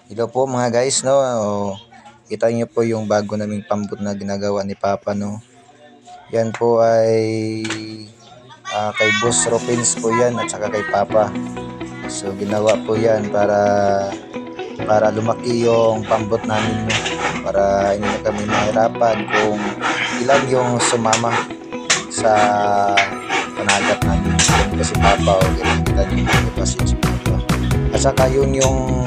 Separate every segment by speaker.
Speaker 1: Hello po mga guys, no. Kita niyo po yung bago naming pambot na ginagawa ni Papa, no. Yan po ay kay Boss Ropins po yan at saka kay Papa. So ginawa po yan para lumaki yung pambot namin, no. Para hindi na kami mahirapan kung ilan yung sumama sa panagat namin. Yan po si Papa, o kita niyo po si Papa. At saka yun yung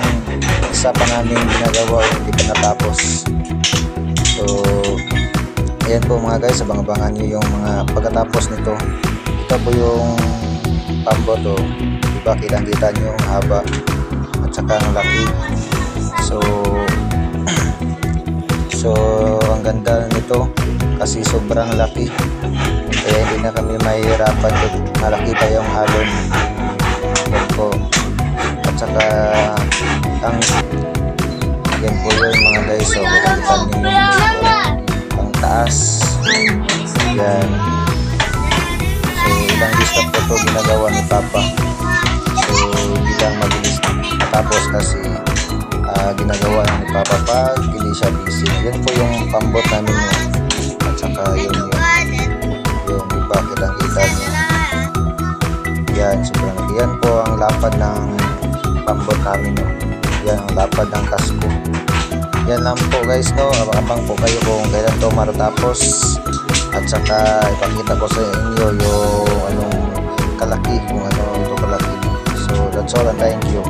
Speaker 1: isa pa namin ginagawa, hindi pa natapos. So ayan po mga guys, abang-abangan nyo yung mga pagkatapos nito. Ito po yung pambot, diba, kitang-kita nyo yung haba at saka ang laki. So ang ganda nito kasi sobrang laki, kaya hindi na kami mahihirapan kung malaki pa yung halon. Yan po. At saka yan po yun mga guys. So kita nyo ang taas. Yan. So ilang listap po ito ginagawa ni Papa. So hindi lang mabilis matapos kasi ginagawa ni Papa pag hindi siya busy. Yan po yung pambot namin yun. At saka yung iba kitang kita nyo. Yan, sobrang laki. Yan po ang lapad ng pambot namin, no. Yan ang lapad ng kasko. Yan lang po guys, no. Abang po kayo kung kailan to matatapos. At saka ipakita ko sa inyo yung anong kalaki, kung ano ito kalaki. So that's all, and thank you.